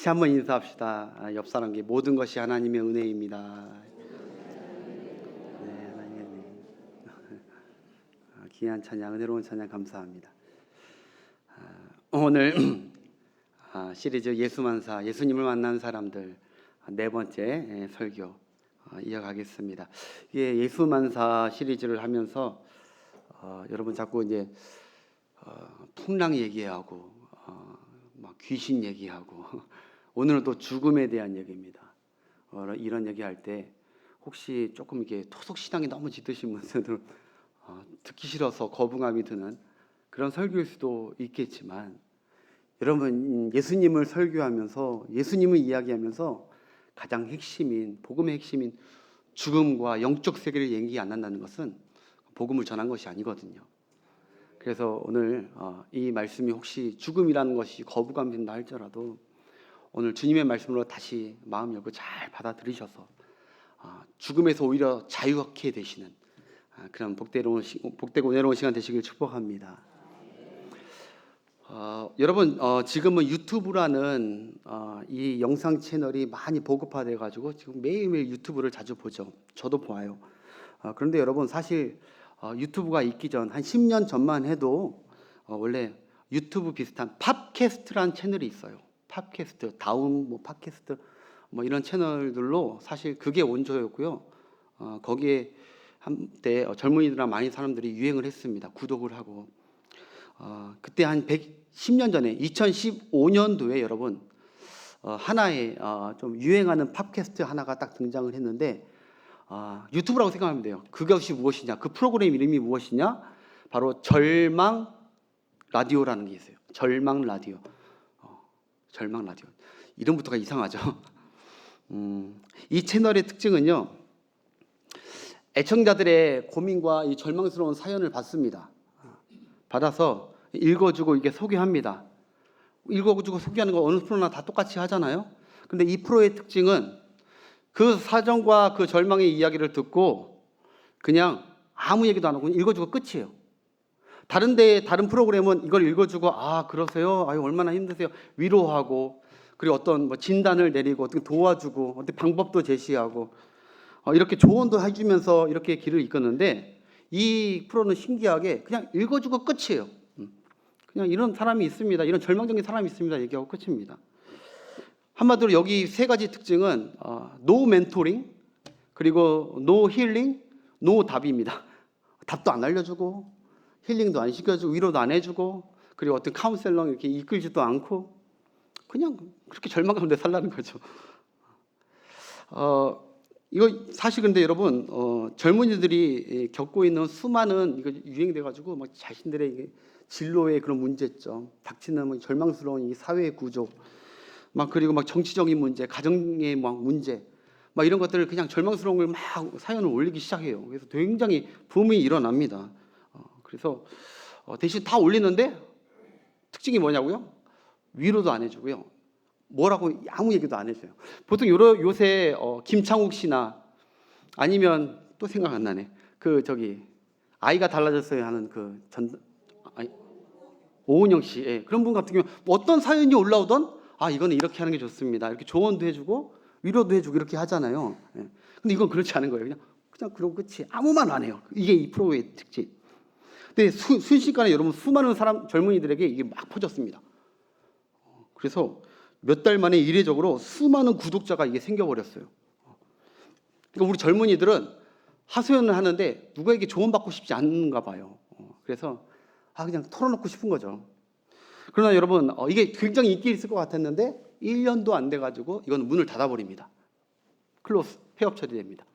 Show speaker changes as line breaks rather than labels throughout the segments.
같이 한번 인사합시다. 옆 사람께 모든 것이 하나님의 은혜입니다. 네, 하나님의 은혜. 귀한 찬양, 은혜로운 찬양 감사합니다. 오늘 시리즈 예수만사, 예수님을 만난 사람들 네 번째 설교 이어가겠습니다. 이게 예수만사 시리즈를 하면서 여러분 자꾸 이제 풍랑 얘기하고 막 귀신 얘기하고 오늘은 또 죽음에 대한 얘기입니다. 이런 얘기할 때 혹시 조금 이게 토속 신앙이 너무 짙으신 분들은 듣기 싫어서 거부감이 드는 그런 설교일 수도 있겠지만, 여러분 예수님을 설교하면서 예수님을 이야기하면서 가장 핵심인 복음의 핵심인 죽음과 영적 세계를 얘기 안 한다는 것은 복음을 전한 것이 아니거든요. 그래서 오늘 이 말씀이 혹시 죽음이라는 것이 거부감 든다 할지라도 오늘 주님의 말씀으로 다시 마음 열고 잘 받아들이셔서 죽음에서 오히려 자유하게 되시는 그런 복되고 은혜로운 시간 되시길 축복합니다. 여러분 지금은 유튜브라는 이 영상 채널이 많이 보급화돼 가지고 지금 매일매일 유튜브를 자주 보죠. 저도 봐요. 그런데 여러분 사실 유튜브가 있기 전 한 10년 전만 해도 원래 유튜브 비슷한 팟캐스트라는 채널이 있어요. 팟캐스트, 다운 팟캐스트 이런 채널들로 사실 그게 원조였고요. 거기에 한때 젊은이들이나 많은 사람들이 유행을 했습니다. 구독을 하고 그때 한 110년 전에 2015년도에 여러분 하나의 좀 유행하는 팟캐스트 하나가 딱 등장을 했는데 유튜브라고 생각하면 돼요. 그것이 무엇이냐? 그 프로그램 이름이 무엇이냐? 바로 절망 라디오라는 게 있어요. 절망 라디오. 절망 라디오. 이름부터가 이상하죠. 이 채널의 특징은요. 애청자들의 고민과 이 절망스러운 사연을 받습니다. 받아서 읽어주고 이게 소개합니다. 읽어주고 소개하는 거 어느 프로나 다 똑같이 하잖아요. 근데 이 프로의 특징은 그 사정과 그 절망의 이야기를 듣고 그냥 아무 얘기도 안 하고 읽어주고 끝이에요. 다른 프로그램은 이걸 읽어주고 그러세요? 얼마나 힘드세요? 위로하고 그리고 어떤 진단을 내리고 어떻게 도와주고 어떤 방법도 제시하고 이렇게 조언도 해주면서 이렇게 길을 이끄는데 이 프로는 신기하게 그냥 읽어주고 끝이에요. 그냥 이런 사람이 있습니다. 이런 절망적인 사람이 있습니다. 얘기하고 끝입니다. 한마디로 여기 세 가지 특징은 노 멘토링, 그리고 노 힐링, 노 답입니다. 답도 안 알려주고 힐링도 안 시켜주고 위로도 안 해주고 그리고 어떤 카운셀러 이렇게 이끌지도 않고 그냥 그렇게 절망 가운데 살라는 거죠. 이거 사실 근데 여러분 젊은이들이 겪고 있는 수많은 이거 유행돼가지고 막 자신들의 진로의 그런 문제점, 닥치는 절망스러운 이 사회 구조, 그리고 정치적인 문제, 가정의 문제, 이런 것들을 그냥 절망스러운 걸 사연을 올리기 시작해요. 그래서 굉장히 붐이 일어납니다. 그래서 대신 다 올리는데 특징이 뭐냐고요? 위로도 안 해주고요. 뭐라고 아무 얘기도 안 해줘요. 보통 요새 김창욱 씨나 아니면 또 생각 안 나네. 아이가 달라졌어요 하는 오은영 씨, 그런 분 같은 경우 어떤 사연이 올라오던 이거는 이렇게 하는 게 좋습니다. 이렇게 조언도 해주고 위로도 해주고 이렇게 하잖아요. 근데 이건 그렇지 않은 거예요. 그냥 그러고 끝이 아무 말 안 해요. 이게 이 프로의 특징. 근데 순식간에 여러분 수많은 젊은이들에게 이게 막 퍼졌습니다. 그래서 몇 달 만에 이례적으로 수많은 구독자가 이게 생겨버렸어요. 그러니까 우리 젊은이들은 하소연을 하는데 누구에게 조언받고 싶지 않은가 봐요. 그래서 그냥 털어놓고 싶은 거죠. 그러나 여러분 이게 굉장히 인기 있을 것 같았는데 1년도 안 돼가지고 이건 문을 닫아버립니다. 클로스, 폐업 처리됩니다.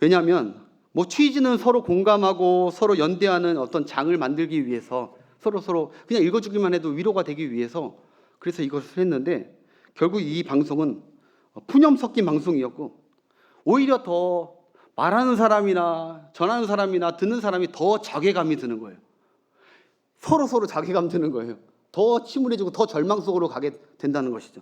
왜냐하면 취지는 서로 공감하고 서로 연대하는 어떤 장을 만들기 위해서 서로 그냥 읽어주기만 해도 위로가 되기 위해서 그래서 이것을 했는데 결국 이 방송은 푸념 섞인 방송이었고 오히려 더 말하는 사람이나 전하는 사람이나 듣는 사람이 더 자괴감이 드는 거예요. 서로 자괴감 드는 거예요. 더 침울해지고 더 절망 속으로 가게 된다는 것이죠.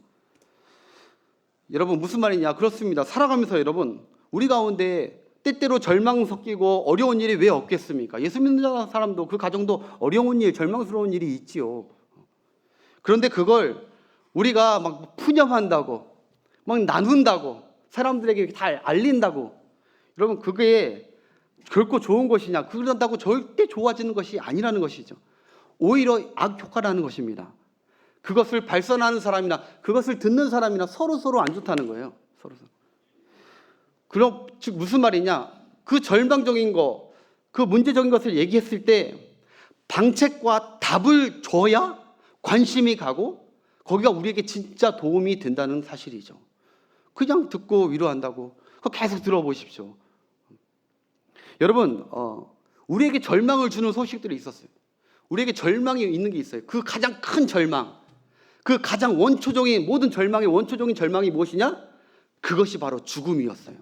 여러분 무슨 말이냐? 그렇습니다. 살아가면서 여러분 우리 가운데 때때로 절망 섞이고 어려운 일이 왜 없겠습니까? 예수 믿는 사람도 그 가정도 어려운 일, 절망스러운 일이 있지요. 그런데 그걸 우리가 막 푸념한다고, 막 나눈다고, 사람들에게 다 알린다고, 여러분 그게 결코 좋은 것이냐? 그런다고 절대 좋아지는 것이 아니라는 것이죠. 오히려 악효과라는 것입니다. 그것을 발선하는 사람이나 그것을 듣는 사람이나 서로 안 좋다는 거예요. 서로. 그럼 즉 무슨 말이냐? 그 절망적인 거, 그 문제적인 것을 얘기했을 때 방책과 답을 줘야 관심이 가고 거기가 우리에게 진짜 도움이 된다는 사실이죠. 그냥 듣고 위로한다고 그거 계속 들어보십시오. 여러분, 우리에게 절망을 주는 소식들이 있었어요. 우리에게 절망이 있는 게 있어요. 그 가장 큰 절망, 그 가장 원초적인, 모든 절망의 원초적인 절망이 무엇이냐? 그것이 바로 죽음이었어요.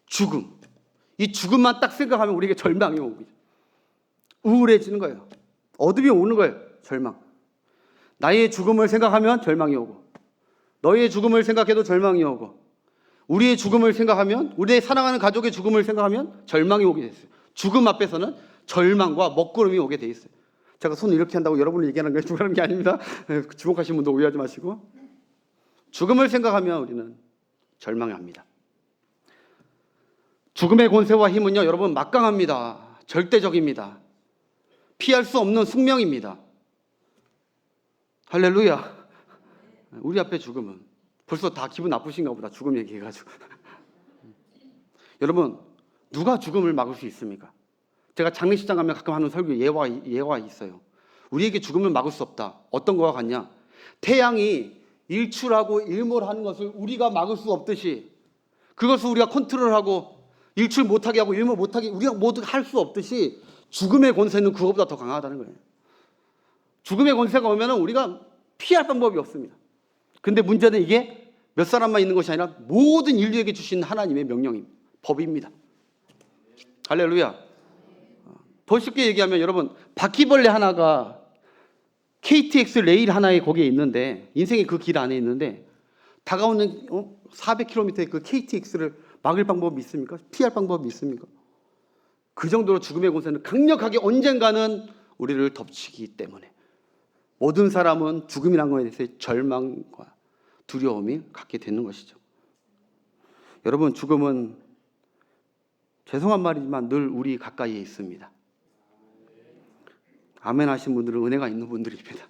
죽음. 이 죽음만 딱 생각하면 우리에게 절망이 오고 우울해지는 거예요. 어둠이 오는 거예요. 절망. 나의 죽음을 생각하면 절망이 오고, 너의 죽음을 생각해도 절망이 오고, 우리의 죽음을 생각하면, 우리의 사랑하는 가족의 죽음을 생각하면 절망이 오게 돼 있어요. 죽음 앞에서는 절망과 먹구름이 오게 돼 있어요. 제가 손을 이렇게 한다고 여러분을 얘기하는 게 주라는 게 아닙니다. 주목하신 분도 오해하지 마시고, 죽음을 생각하면 우리는 절망합니다. 죽음의 권세와 힘은요, 여러분 막강합니다. 절대적입니다. 피할 수 없는 숙명입니다. 할렐루야. 우리 앞에 죽음은 벌써 다 기분 나쁘신가 보다. 죽음 얘기해가지고. 여러분, 누가 죽음을 막을 수 있습니까? 제가 장례식장 가면 가끔 하는 설교 예화 있어요. 우리에게 죽음을 막을 수 없다. 어떤 거와 같냐? 태양이 일출하고 일몰하는 것을 우리가 막을 수 없듯이, 그것을 우리가 컨트롤하고 일출 못하게 하고 일몰 못하게 우리가 모두 할 수 없듯이 죽음의 권세는 그것보다 더 강하다는 거예요. 죽음의 권세가 오면 우리가 피할 방법이 없습니다. 근데 문제는 이게 몇 사람만 있는 것이 아니라 모든 인류에게 주신 하나님의 명령입니다. 법입니다. 할렐루야. 더 쉽게 얘기하면 여러분, 바퀴벌레 하나가 KTX 레일 하나에 거기에 있는데, 인생의 그 길 안에 있는데 다가오는 400km의 그 KTX를 막을 방법이 있습니까? 피할 방법이 있습니까? 그 정도로 죽음의 권세는 강력하게 언젠가는 우리를 덮치기 때문에 모든 사람은 죽음이라는 것에 대해서 절망과 두려움이 갖게 되는 것이죠. 여러분, 죽음은 죄송한 말이지만 늘 우리 가까이에 있습니다. 아멘 하신 분들은 은혜가 있는 분들입니다.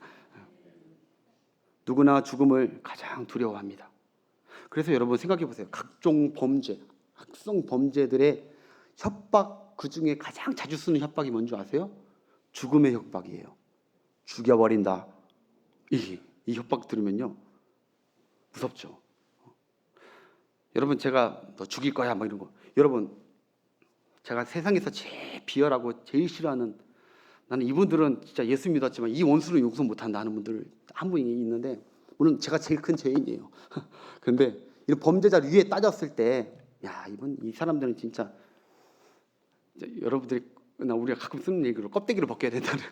누구나 죽음을 가장 두려워합니다. 그래서 여러분 생각해 보세요. 각종 범죄, 악성 범죄들의 협박, 그 중에 가장 자주 쓰는 협박이 뭔지 아세요? 죽음의 협박이에요. 죽여버린다. 이 협박 들으면요 무섭죠. 여러분, 제가 너 죽일 거야 막 이런 거. 여러분, 제가 세상에서 제일 비열하고 제일 싫어하는, 나는 이분들은 진짜 예수 믿었지만 이 원수를 용서 못한다 하는 분들 한 분이 있는데, 물론 제가 제일 큰 죄인이에요. 그런데 이런 범죄자 위에 따졌을 때, 야, 이 사람들은 진짜 여러분들이 우리가 가끔 쓰는 얘기로 껍데기를 벗겨야 된다는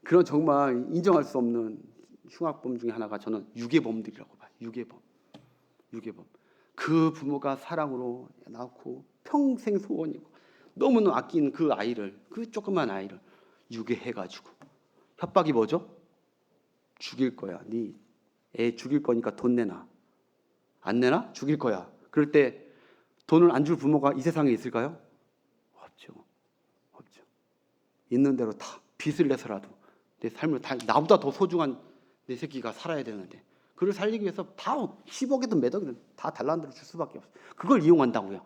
그런 정말 인정할 수 없는 흉악범 중에 하나가 저는 유괴범들이라고 봐요. 유괴범. 그 부모가 사랑으로 낳고 평생 소원이고 너무나 아낀 그 아이를, 그 조그만 아이를 유괴해가지고 협박이 뭐죠? 죽일 거야. 네 애 죽일 거니까 돈 내놔. 안 내놔? 죽일 거야. 그럴 때 돈을 안 줄 부모가 이 세상에 있을까요? 없죠. 있는 대로 다 빚을 내서라도 내 삶을 다, 나보다 더 소중한 내 새끼가 살아야 되는데 그를 살리기 위해서 다 10억이든 몇 억이든 다 달라는 대로 줄 수밖에 없어요. 그걸 이용한다고요.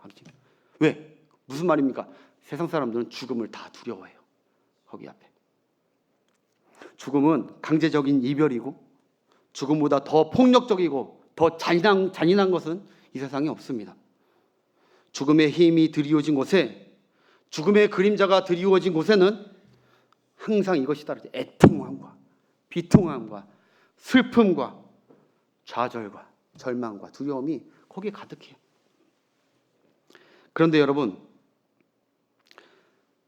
왜? 무슨 말입니까? 세상 사람들은 죽음을 다 두려워해요. 거기 앞에. 죽음은 강제적인 이별이고 죽음보다 더 폭력적이고 더 잔인한 것은 이 세상에 없습니다. 죽음의 힘이 드리워진 곳에, 죽음의 그림자가 드리워진 곳에는 항상 이것이 따르죠. 애통함과 비통함과 슬픔과 좌절과 절망과 두려움이 거기에 가득해요. 그런데 여러분,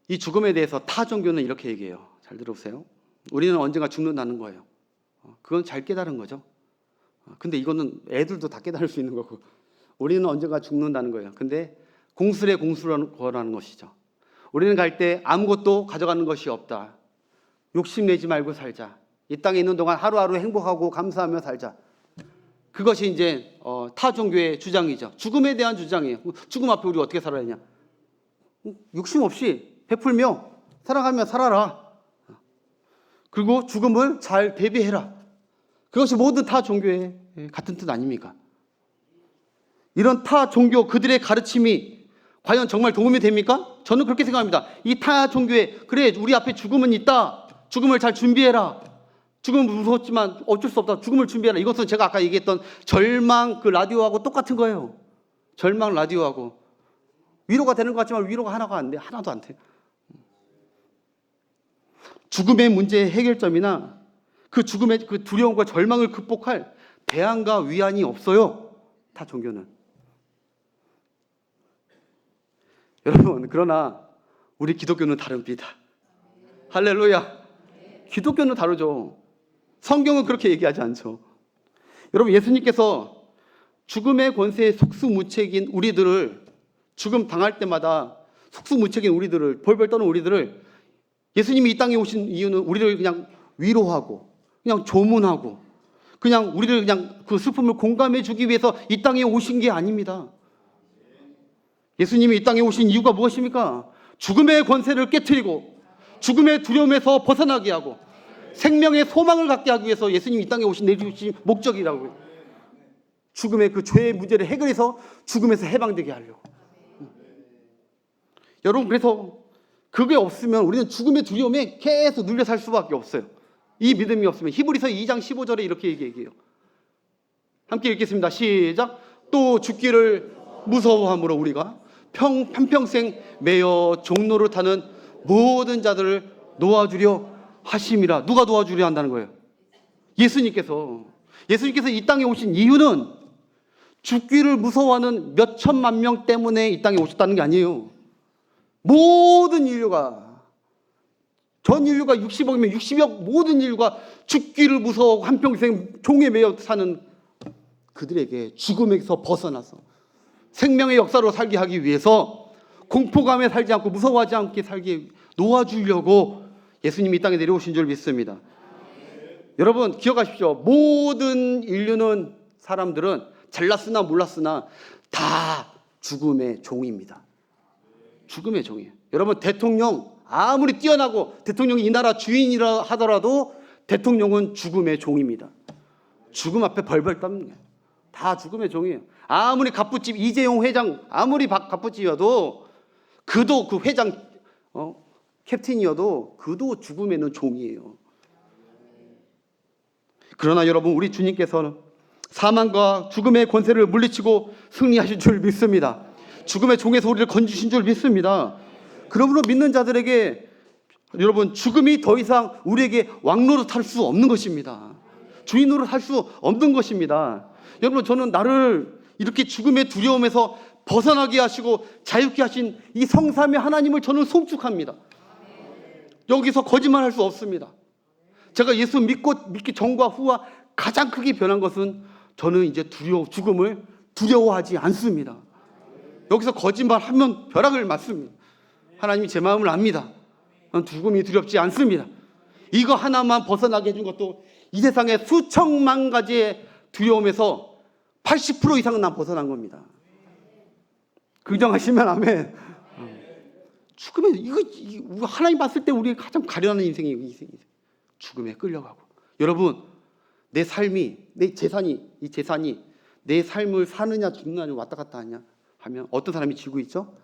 이 죽음에 대해서 타 종교는 이렇게 얘기해요. 잘 들어보세요. 우리는 언젠가 죽는다는 거예요. 그건 잘 깨달은 거죠. 근데 이거는 애들도 다 깨달을 수 있는 거고, 우리는 언젠가 죽는다는 거예요. 근데 공술의 공수라는 것이죠. 우리는 갈 때 아무것도 가져가는 것이 없다. 욕심내지 말고 살자. 이 땅에 있는 동안 하루하루 행복하고 감사하며 살자. 그것이 이제 타 종교의 주장이죠. 죽음에 대한 주장이에요. 죽음 앞에 우리 어떻게 살아야 하냐? 욕심 없이 베풀며 살아가며 살아라. 그리고 죽음을 잘 대비해라. 그것이 모든 타 종교의 같은 뜻 아닙니까? 이런 타 종교 그들의 가르침이 과연 정말 도움이 됩니까? 저는 그렇게 생각합니다. 이 타 종교에 그래 우리 앞에 죽음은 있다. 죽음을 잘 준비해라. 죽음은 무섭지만 어쩔 수 없다. 죽음을 준비해라. 이것은 제가 아까 얘기했던 절망 그 라디오하고 똑같은 거예요. 절망 라디오하고 위로가 되는 것 같지만 위로가 하나가 안 돼. 하나도 안 돼. 죽음의 문제의 해결점이나 그 죽음의 그 두려움과 절망을 극복할 대안과 위안이 없어요. 타 종교는. 여러분, 그러나 우리 기독교는 다릅니다. 할렐루야. 기독교는 다르죠. 성경은 그렇게 얘기하지 않죠. 여러분, 예수님께서 죽음의 권세에 속수무책인 우리들을 죽음 당할 때마다 속수무책인 우리들을 벌벌 떠는 우리들을 예수님이 이 땅에 오신 이유는 우리를 그냥 위로하고 그냥 조문하고 그냥 우리를 그냥 그 슬픔을 공감해 주기 위해서 이 땅에 오신 게 아닙니다. 예수님이 이 땅에 오신 이유가 무엇입니까? 죽음의 권세를 깨트리고 죽음의 두려움에서 벗어나게 하고 생명의 소망을 갖게 하기 위해서 예수님이 이 땅에 오신 내주신 목적이라고요. 죽음의 그 죄의 문제를 해결해서 죽음에서 해방되게 하려고. 여러분, 그래서 그게 없으면 우리는 죽음의 두려움에 계속 눌려 살 수밖에 없어요. 이 믿음이 없으면. 히브리서 2장 15절에 이렇게 얘기해요. 함께 읽겠습니다. 시작. 또 죽기를 무서워함으로 우리가 한평생 매여 종로를 타는 모든 자들을 놓아주려 하심이라. 누가 도와주려 한다는 거예요? 예수님께서 이 땅에 오신 이유는 죽기를 무서워하는 몇 천만 명 때문에 이 땅에 오셨다는 게 아니에요. 모든 인류가, 전 인류가 60억이면 60억 모든 인류가 죽기를 무서워하고 한평생 종에 매여 사는 그들에게 죽음에서 벗어나서 생명의 역사로 살게 하기 위해서 공포감에 살지 않고 무서워하지 않게 살게 놓아주려고 예수님이 이 땅에 내려오신 줄 믿습니다. 여러분, 기억하십시오. 모든 인류는, 사람들은 잘났으나 몰랐으나 다 죽음의 종입니다. 죽음의 종이에요. 여러분, 대통령 아무리 뛰어나고 대통령이 이 나라 주인이라 하더라도 대통령은 죽음의 종입니다. 죽음 앞에 벌벌 떠는 거예요. 다 죽음의 종이에요. 아무리 갑부집 이재용 회장 아무리 갑부집이어도 그도 그 회장 캡틴이어도 그도 죽음에는 종이에요. 그러나 여러분, 우리 주님께서는 사망과 죽음의 권세를 물리치고 승리하신 줄 믿습니다. 죽음의 종에서 우리를 건지신 줄 믿습니다. 그러므로 믿는 자들에게 여러분, 죽음이 더 이상 우리에게 왕노릇할 수 없는 것입니다. 주인 노릇할 수 없는 것입니다. 여러분, 저는 나를 이렇게 죽음의 두려움에서 벗어나게 하시고 자유케 하신 이 성삼위 하나님을 저는 송축합니다. 여기서 거짓말할 수 없습니다. 제가 예수 믿기 전과 후와 가장 크게 변한 것은 저는 이제 죽음을 두려워하지 않습니다. 여기서 거짓말하면 벼락을 맞습니다. 하나님이 제 마음을 압니다. 저는 죽음이 두렵지 않습니다. 이거 하나만 벗어나게 해준 것도 이 세상의 수천만 가지의 두려움에서 80% 이상은 난 벗어난 겁니다. 긍정하시면 아멘. 죽음에 이거 하나님 봤을 때 우리가 가장 가련한 인생이에요. 죽음에 끌려가고. 여러분, 내 삶이, 이 재산이 내 삶을 사느냐 죽느냐 왔다 갔다 하냐 하면 어떤 사람이 쥐고 있죠?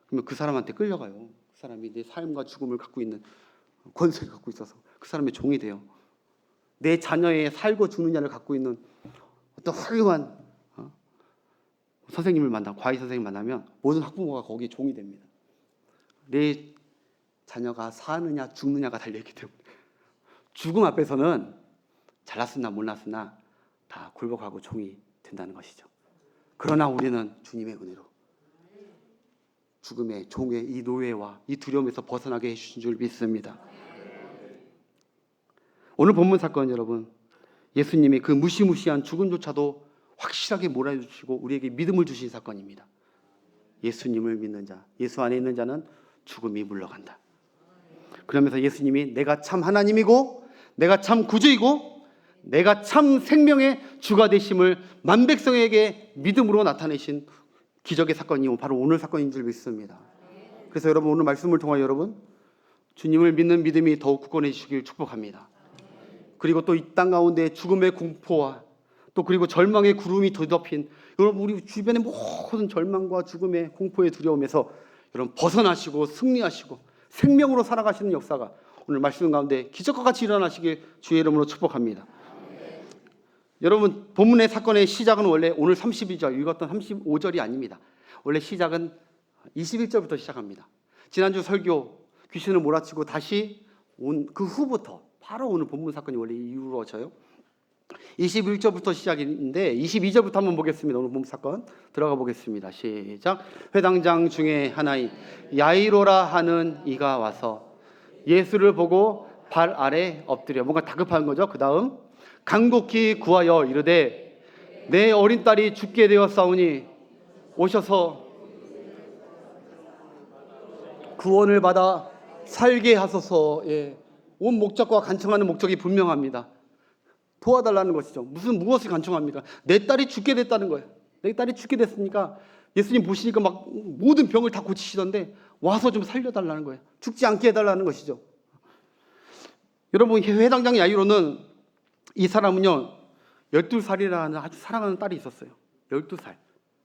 그러면 그 사람한테 끌려가요. 그 사람이 내 삶과 죽음을 갖고 있는 권세를 갖고 있어서 그 사람의 종이 돼요. 내 자녀의 살고 죽느냐를 갖고 있는 어떤 훌륭한 선생님을 과외 선생님을 만나면 모든 학부모가 거기에 종이 됩니다. 내 자녀가 사느냐 죽느냐가 달려있기 때문에 죽음 앞에서는 잘났으나 못났으나 다 굴복하고 종이 된다는 것이죠. 그러나 우리는 주님의 은혜로 죽음의 종의 이 노예와 이 두려움에서 벗어나게 해주신 줄 믿습니다. 오늘 본문 사건, 여러분, 예수님이 그 무시무시한 죽음조차도 확실하게 몰아주시고 우리에게 믿음을 주신 사건입니다. 예수님을 믿는 자, 예수 안에 있는 자는 죽음이 물러간다. 그러면서 예수님이 내가 참 하나님이고 내가 참 구주이고 내가 참 생명의 주가 되심을 만백성에게 믿음으로 나타내신 기적의 사건이 바로 오늘 사건인 줄 믿습니다. 그래서 여러분, 오늘 말씀을 통하여 여러분, 주님을 믿는 믿음이 더욱 굳건해지시길 축복합니다. 그리고 또 이 땅 가운데 죽음의 공포와 또 그리고 절망의 구름이 뒤덮인 여러분, 우리 주변의 모든 절망과 죽음의 공포의 두려움에서 여러분 벗어나시고 승리하시고 생명으로 살아가시는 역사가 오늘 말씀 가운데 기적과 같이 일어나시길 주의 이름으로 축복합니다. 여러분, 본문의 사건의 시작은 원래 오늘 32절 읽었던 35절이 아닙니다. 원래 시작은 21절부터 시작합니다. 지난주 설교 귀신을 몰아치고 다시 온 그 후부터 바로 오늘 본문 사건이 원래 이루어져요. 21절부터 시작인데 22절부터 한번 보겠습니다. 오늘 본문 사건 들어가 보겠습니다. 시작. 회당장 중에 하나인 야이로라 하는 이가 와서 예수를 보고 발 아래 엎드려, 뭔가 다급한 거죠. 그 다음 간곡히 구하여 이르되 내 어린 딸이 죽게 되었사오니 오셔서 구원을 받아 살게 하소서. 예. 온 목적과 간청하는 목적이 분명합니다. 도와달라는 것이죠. 무엇을 간청합니까? 내 딸이 죽게 됐다는 거예요. 내 딸이 죽게 됐으니까 예수님 보시니까 막 모든 병을 다 고치시던데 와서 좀 살려달라는 거예요. 죽지 않게 해달라는 것이죠. 여러분, 회당장 야이로는, 이 사람은요 12살이라는 아주 사랑하는 딸이 있었어요. 12살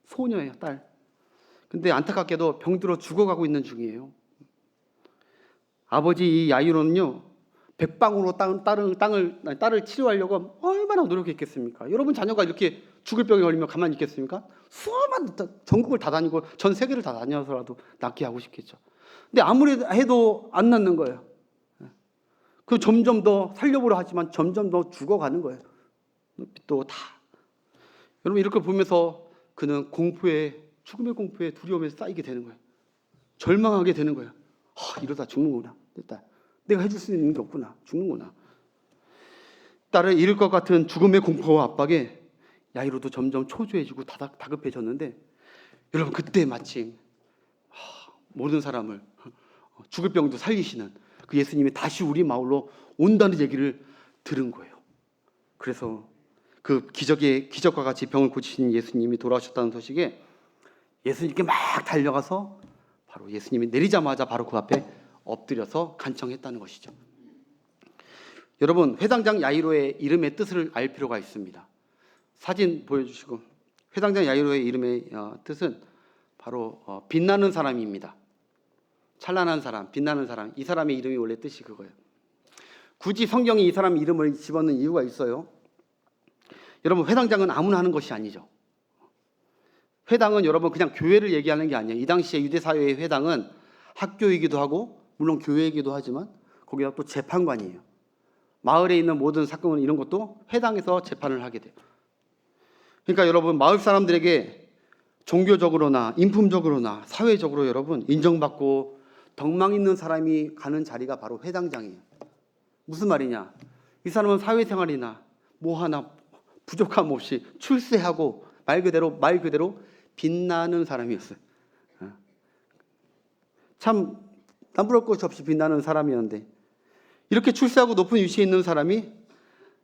소녀예요, 딸. 근데 안타깝게도 병들어 죽어가고 있는 중이에요. 아버지 이 야이로는요 백방으로 딸을 치료하려고 얼마나 노력했겠습니까? 여러분, 자녀가 이렇게 죽을 병에 걸리면 가만히 있겠습니까? 수많은 전국을 다 다니고 전 세계를 다 다녀서라도 낫게 하고 싶겠죠. 근데 아무리 해도 안 낫는 거예요. 그 점점 더 살려보려 하지만 점점 더 죽어가는 거예요. 또 다. 여러분, 이렇게 보면서 그는 죽음의 공포에 두려움에 쌓이게 되는 거예요. 절망하게 되는 거예요. 이러다 죽는구나. 됐다. 내가 해줄 수 있는 게 없구나. 죽는구나. 딸을 잃을 것 같은 죽음의 공포와 압박에 야이로도 점점 초조해지고 다급해졌는데, 여러분, 그때 마침 모든 사람을 죽을 병도 살리시는 그 예수님이 다시 우리 마을로 온다는 얘기를 들은 거예요. 그래서 그 기적과 같이 병을 고치신 예수님이 돌아오셨다는 소식에 예수님께 막 달려가서 바로 예수님이 내리자마자 바로 그 앞에 엎드려서 간청했다는 것이죠. 여러분, 회당장 야이로의 이름의 뜻을 알 필요가 있습니다. 사진 보여주시고, 회당장 야이로의 이름의 뜻은 바로 빛나는 사람입니다. 찬란한 사람, 빛나는 사람. 이 사람의 이름이 원래 뜻이 그거예요. 굳이 성경이 이 사람 이름을 집어넣은 이유가 있어요. 여러분, 회당장은 아무나 하는 것이 아니죠. 회당은 여러분 그냥 교회를 얘기하는 게 아니에요. 이 당시에 유대사회의 회당은 학교이기도 하고 물론 교회이기도 하지만 거기다 또 재판관이에요. 마을에 있는 모든 사건 이런 것도 회당에서 재판을 하게 돼요. 그러니까 여러분, 마을 사람들에게 종교적으로나 인품적으로나 사회적으로 여러분 인정받고 덕망 있는 사람이 가는 자리가 바로 회당장이에요. 무슨 말이냐? 이 사람은 사회생활이나 뭐 하나 부족함 없이 출세하고 말 그대로 빛나는 사람이었어요. 참 남부러울 것이 없이 빛나는 사람이었는데, 이렇게 출세하고 높은 위치에 있는 사람이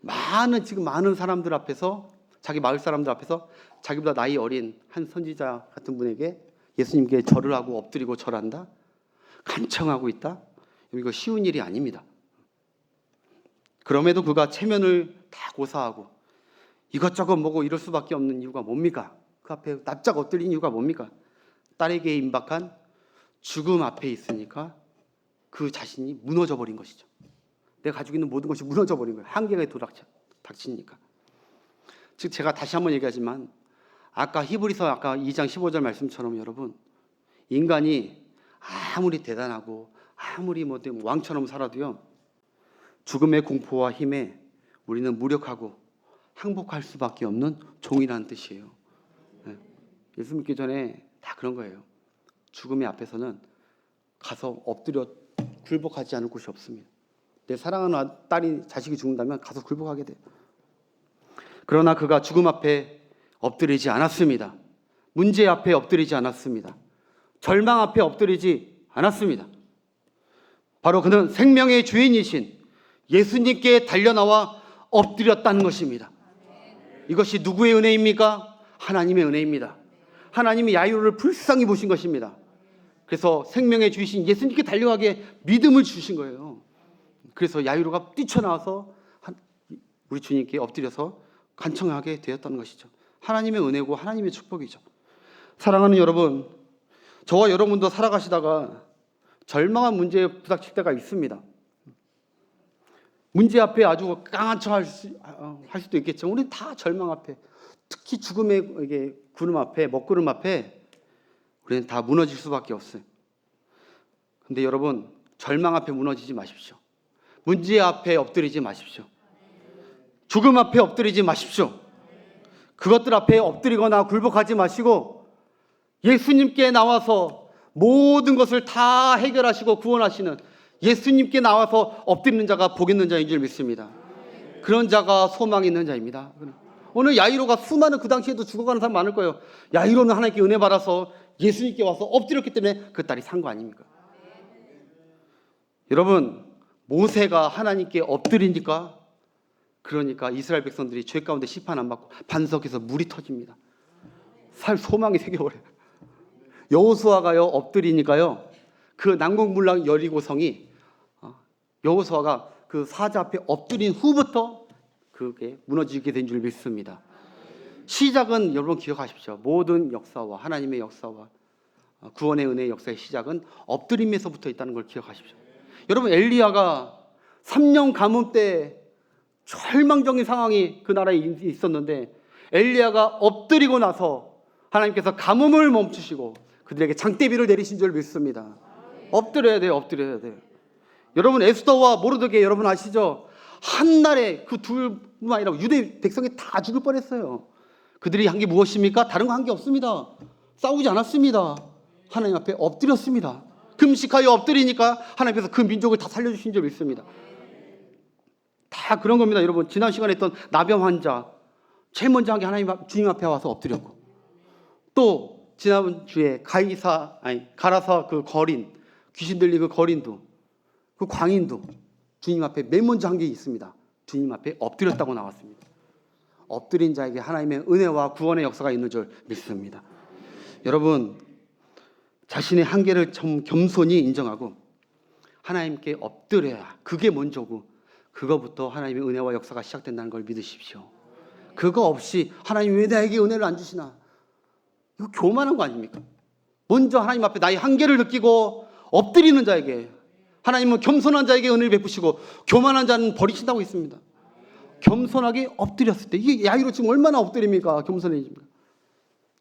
많은 사람들 앞에서, 자기 마을 사람들 앞에서 자기보다 나이 어린 한 선지자 같은 분에게 예수님께 절을 하고 엎드리고 절한다? 간청하고 있다? 이거 쉬운 일이 아닙니다. 그럼에도 그가 체면을 다 고사하고 이것저것 먹고 이럴 수밖에 없는 이유가 뭡니까? 그 앞에 납작 엎드린 이유가 뭡니까? 딸에게 임박한 죽음 앞에 있으니까 그 자신이 무너져 버린 것이죠. 내가 가지고 있는 모든 것이 무너져 버린 거예요. 한계가 닥치니까. 즉, 제가 다시 한번 얘기하지만 아까 히브리서 2장 15절 말씀처럼 여러분, 인간이 아무리 대단하고 아무리 왕처럼 살아도요, 죽음의 공포와 힘에 우리는 무력하고 항복할 수밖에 없는 종이라는 뜻이에요. 예수 믿기 전에 다 그런 거예요. 죽음의 앞에서는 가서 엎드려 굴복하지 않을 곳이 없습니다. 내 사랑하는 자식이 죽는다면 가서 굴복하게 돼요. 그러나 그가 죽음 앞에 엎드리지 않았습니다. 문제 앞에 엎드리지 않았습니다. 절망 앞에 엎드리지 않았습니다. 바로 그는 생명의 주인이신 예수님께 달려나와 엎드렸다는 것입니다. 이것이 누구의 은혜입니까? 하나님의 은혜입니다. 하나님이 야이로를 불쌍히 보신 것입니다. 그래서 생명의 주이신 예수님께 달려가게 믿음을 주신 거예요. 그래서 야이로가 뛰쳐나와서 우리 주님께 엎드려서 간청하게 되었다는 것이죠. 하나님의 은혜고 하나님의 축복이죠. 사랑하는 여러분, 저와 여러분도 살아가시다가 절망한 문제에 부닥칠 때가 있습니다. 문제 앞에 아주 강한 척 할 수도 있겠죠. 우리는 다 절망 앞에, 특히 죽음의 구름 앞에, 먹구름 앞에 우리는 다 무너질 수밖에 없어요. 근데 여러분, 절망 앞에 무너지지 마십시오. 문제 앞에 엎드리지 마십시오. 죽음 앞에 엎드리지 마십시오. 그것들 앞에 엎드리거나 굴복하지 마시고 예수님께 나와서 모든 것을 다 해결하시고 구원하시는 예수님께 나와서 엎드리는 자가 복 있는 자인 줄 믿습니다. 그런 자가 소망이 있는 자입니다. 오늘 야이로가 수많은 그 당시에도 죽어가는 사람 많을 거예요. 야이로는 하나님께 은혜 받아서 예수님께 와서 엎드렸기 때문에 그 딸이 산 거 아닙니까? 여러분, 모세가 하나님께 엎드리니까, 그러니까 이스라엘 백성들이 죄 가운데 심판 안 받고 반석에서 물이 터집니다. 살 소망이 새겨버려요. 여호수아가요 엎드리니까요, 그 난공불락 여리고성이, 여호수아가 그 사자 앞에 엎드린 후부터 그게 무너지게 된 줄 믿습니다. 시작은 여러분 기억하십시오. 모든 역사와 하나님의 역사와 구원의 은혜의 역사의 시작은 엎드림에서부터 있다는 걸 기억하십시오. 여러분, 엘리야가 3년 가뭄 때 절망적인 상황이 그 나라에 있었는데 엘리야가 엎드리고 나서 하나님께서 가뭄을 멈추시고 그들에게 장대비를 내리신 줄 믿습니다. 엎드려야 돼요. 엎드려야 돼요. 여러분, 에스더와 모르드게 여러분 아시죠? 한 날에 그 둘뿐만 아니라 유대 백성이 다 죽을 뻔했어요. 그들이 한 게 무엇입니까? 다른 거 한 게 없습니다. 싸우지 않았습니다. 하나님 앞에 엎드렸습니다. 금식하여 엎드리니까 하나님께서 그 민족을 다 살려주신 줄 믿습니다. 다 그런 겁니다. 여러분, 지난 시간에 했던 나병 환자 제일 먼저 한 게 하나님 주님 앞에 와서 엎드렸고, 또 지난주에 가라사 그 거린, 귀신 들린 그 거린도, 그 광인도 주님 앞에 맨 먼저 한 게 있습니다. 주님 앞에 엎드렸다고 나왔습니다. 엎드린 자에게 하나님의 은혜와 구원의 역사가 있는 줄 믿습니다. 여러분, 자신의 한계를 좀 겸손히 인정하고 하나님께 엎드려야 그게 먼저고, 그거부터 하나님의 은혜와 역사가 시작된다는 걸 믿으십시오. 그거 없이 하나님 왜 나에게 은혜를 안 주시나, 이거 교만한 거 아닙니까? 먼저 하나님 앞에 나의 한계를 느끼고 엎드리는 자에게 하나님은 겸손한 자에게 은혜를 베푸시고 교만한 자는 버리신다고 했습니다. 겸손하게 엎드렸을 때, 이게 야이로 지금 얼마나 엎드립니까? 겸손해집니까?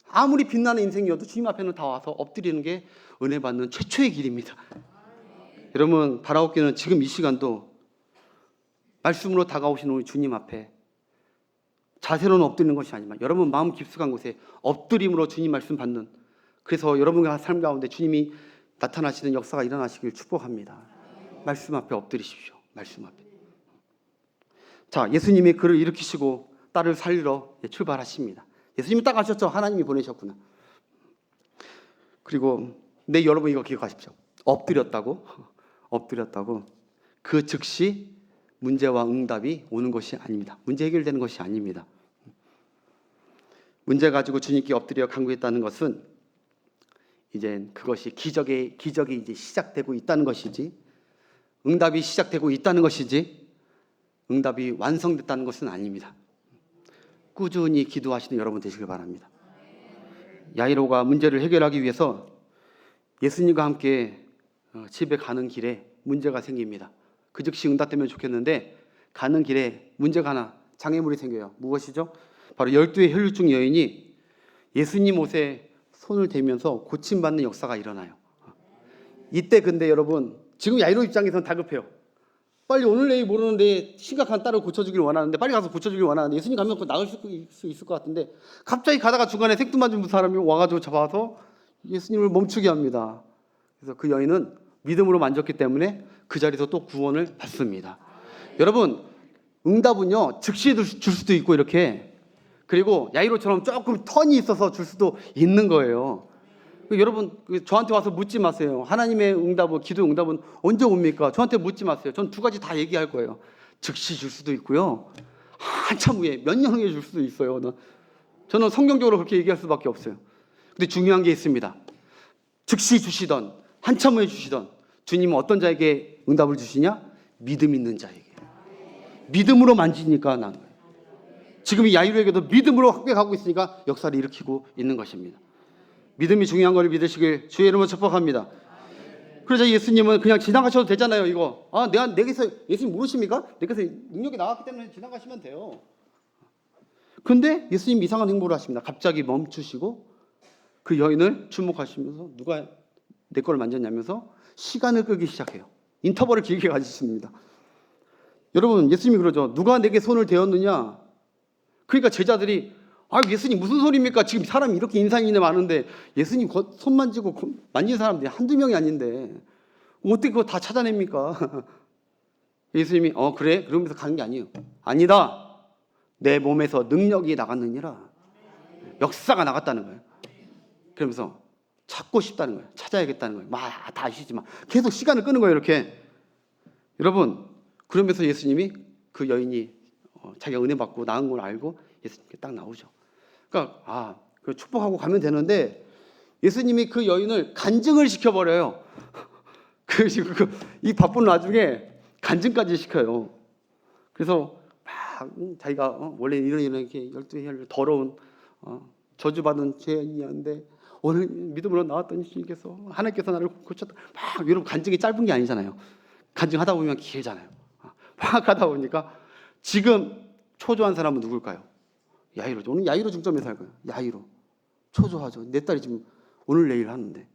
아무리 빛나는 인생이어도 주님 앞에는 다 와서 엎드리는 게 은혜 받는 최초의 길입니다. 여러분, 바라옵기는 지금 이 시간도 말씀으로 다가오신 우리 주님 앞에 자세로는 엎드리는 것이 아니지만 여러분 마음 깊숙한 곳에 엎드림으로 주님 말씀 받는, 그래서 여러분의 삶 가운데 주님이 나타나시는 역사가 일어나시길 축복합니다. 말씀 앞에 엎드리십시오. 말씀 앞에. 자, 예수님이 그를 일으키시고 딸을 살리러 출발하십니다. 예수님이 딱 아셨죠? 하나님이 보내셨구나. 그리고 여러분 이거 기억하십시오. 엎드렸다고 그 즉시 문제와 응답이 오는 것이 아닙니다. 문제 해결되는 것이 아닙니다. 문제 가지고 주님께 엎드려 간구했다는 것은 이제 그것이 기적이 이제 시작되고 있다는 것이지, 응답이 시작되고 있다는 것이지, 응답이 완성됐다는 것은 아닙니다. 꾸준히 기도하시는 여러분 되시길 바랍니다. 야이로가 문제를 해결하기 위해서 예수님과 함께 집에 가는 길에 문제가 생깁니다. 그 즉시 응답되면 좋겠는데 가는 길에 문제가 하나, 장애물이 생겨요. 무엇이죠? 바로 12의 혈류증 여인이 예수님 옷에 손을 대면서 고침받는 역사가 일어나요. 이때 근데 여러분, 지금 야이로 입장에서는 다급해요. 빨리 오늘 내일 모르는데 심각한 딸을 고쳐주길 원하는데, 빨리 가서 고쳐주길 원하는데, 예수님 가면 그거 나을 수 있을 것 같은데 갑자기 가다가 중간에 생뚱맞은 사람이 와가지고 잡아서 예수님을 멈추게 합니다. 그래서 그 여인은 믿음으로 만졌기 때문에 그 자리에서 또 구원을 받습니다. 여러분, 응답은요 즉시 줄 수도 있고 이렇게, 그리고 야이로처럼 조금 턴이 있어서 줄 수도 있는 거예요. 여러분 저한테 와서 묻지 마세요. 하나님의 응답은, 기도 응답은 언제 옵니까? 저한테 묻지 마세요. 전 두 가지 다 얘기할 거예요. 즉시 줄 수도 있고요, 한참 후에, 몇 년 후에 줄 수도 있어요. 저는 성경적으로 그렇게 얘기할 수밖에 없어요. 근데 중요한 게 있습니다. 즉시 주시던 한참 후에 주시던 주님은 어떤 자에게 응답을 주시냐? 믿음 있는 자에게. 믿음으로 만지니까 난 거예요. 지금 이 야이로에게도 믿음으로 확백하고 있으니까 역사를 일으키고 있는 것입니다. 믿음이 중요한 걸 믿으시길 주의 이름으로 축복합니다. 그래서 예수님은 그냥 지나가셔도 되잖아요. 이거 내게서 예수님 모르십니까? 내게서 능력이 나왔기 때문에 지나가시면 돼요. 근데 예수님 이상한 행보를 하십니다. 갑자기 멈추시고 그 여인을 주목하시면서 누가 내 걸 만졌냐면서 시간을 끄기 시작해요. 인터벌을 길게 가지십니다. 여러분, 예수님이 그러죠. 누가 내게 손을 대었느냐? 그러니까 제자들이 예수님 무슨 소리입니까? 지금 사람이 이렇게 인상이 많은데 예수님 손 만지고 만진 사람들이 한두 명이 아닌데 어떻게 그거 다 찾아냅니까? 예수님이 그래? 그러면서 가는 게 아니에요. 아니다. 내 몸에서 능력이 나갔느니라. 역사가 나갔다는 거예요. 그러면서 찾고 싶다는 거예요. 찾아야겠다는 거예요. 다 아시지만 계속 시간을 끄는 거예요. 이렇게. 여러분, 그러면서 예수님이 그 여인이 자기가 은혜 받고 나은 걸 알고 예수님께 딱 나오죠. 그러니까 그 축복하고 가면 되는데 예수님이 그 여인을 간증을 시켜버려요. 이 바쁜 와중에 간증까지 시켜요. 그래서 막 자기가 원래 이렇게 12살 더러운 저주받은 죄인이었는데 오늘 믿음으로 나왔던 주님께서 하나님께서 나를 고쳤다. 막 여러분, 간증이 짧은 게 아니잖아요. 간증하다 보면 길잖아요. 막 하다 보니까 지금 초조한 사람은 누굴까요? 야이로죠. 오늘 야이로 중점에서 할 거예요. 야이로. 초조하죠. 내 딸이 지금 오늘 내일 하는데.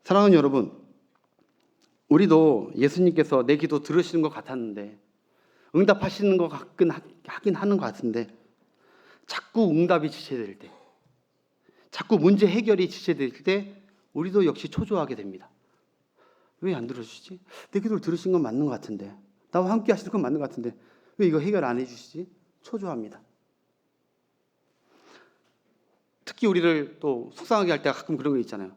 사랑하는 여러분, 우리도 예수님께서 내 기도 들으시는 것 같았는데, 응답하시는 것 하긴 하는 것 같은데, 자꾸 응답이 지체될 때, 자꾸 문제 해결이 지체될 때 우리도 역시 초조하게 됩니다. 왜 안 들어주시지? 내 기도를 들으신 건 맞는 것 같은데, 나와 함께 하시는 건 맞는 것 같은데 왜 이거 해결 안 해주시지? 초조합니다. 특히 우리를 또 속상하게 할 때가 가끔 그런 거 있잖아요.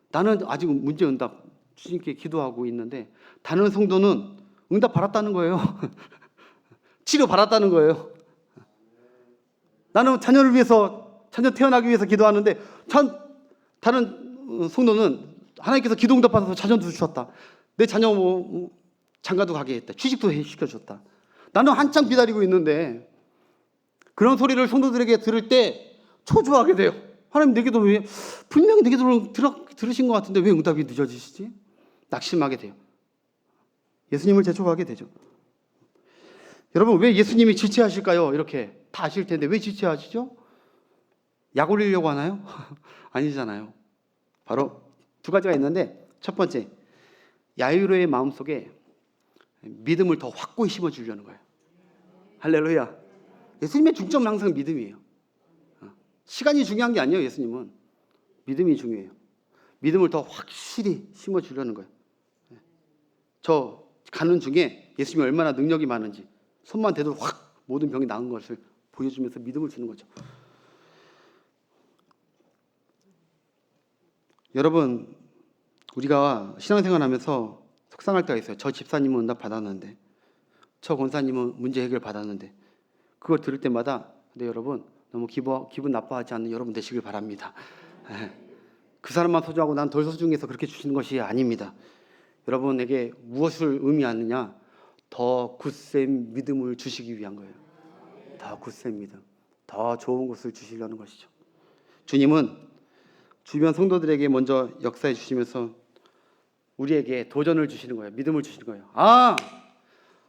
나는 아직 문제 응답 주님께 기도하고 있는데 다른 성도는 응답 받았다는 거예요. 치료 받았다는 거예요. 나는 자녀를 위해서, 자녀 태어나기 위해서 기도하는데 다른 성도는 하나님께서 기도 응답 받아서 자녀도 주셨다. 내 자녀 장가도 가게 했다. 취직도 시켜줬다. 나는 한참 기다리고 있는데 그런 소리를 성도들에게 들을 때 초조하게 돼요. 하나님, 내 기도 왜 분명히 내 기도를 들으신 것 같은데 왜 응답이 늦어지시지? 낙심하게 돼요. 예수님을 재촉하게 되죠. 여러분, 왜 예수님이 지체하실까요? 이렇게 다 아실 텐데 왜 지체하시죠? 약 올리려고 하나요? 아니잖아요. 바로 두 가지가 있는데, 첫 번째, 야이로의 마음속에 믿음을 더 확고히 심어주려는 거예요. 할렐루야. 예수님의 중점은 항상 믿음이에요. 시간이 중요한 게 아니에요. 예수님은 믿음이 중요해요. 믿음을 더 확실히 심어주려는 거예요. 저 가는 중에 예수님이 얼마나 능력이 많은지, 손만 대도 확 모든 병이 나은 것을 보여주면서 믿음을 주는 거죠. 여러분, 우리가 신앙생활 하면서 속상할 때가 있어요. 저 집사님은 응답 받았는데, 저 권사님은 문제 해결 받았는데, 그걸 들을 때마다 근데 여러분, 너무 기분 나빠하지 않는 여러분 되시길 바랍니다. 그 사람만 소중하고 난 덜 소중해서 그렇게 주시는 것이 아닙니다. 여러분에게 무엇을 의미하느냐? 더 굳센 믿음을 주시기 위한 거예요. 더 굳센 믿음, 더 좋은 것을 주시려는 것이죠. 주님은 주변 성도들에게 먼저 역사해 주시면서 우리에게 도전을 주시는 거예요. 믿음을 주시는 거예요.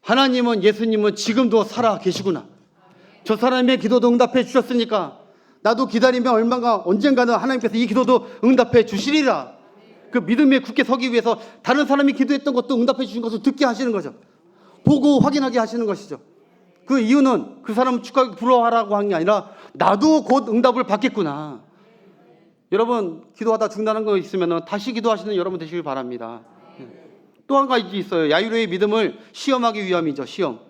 하나님은, 예수님은 지금도 살아 계시구나. 저 사람의 기도도 응답해 주셨으니까 나도 기다리면 언젠가는 하나님께서 이 기도도 응답해 주시리라. 그 믿음에 굳게 서기 위해서 다른 사람이 기도했던 것도 응답해 주신 것을 듣게 하시는 거죠. 보고 확인하게 하시는 것이죠. 그 이유는 그 사람을 축하하고 부러워하라고 하는 게 아니라 나도 곧 응답을 받겠구나. 여러분, 기도하다 중단한 거 있으면 다시 기도하시는 여러분 되시길 바랍니다. 또 한 가지 있어요. 야이로의 믿음을 시험하기 위함이죠. 시험.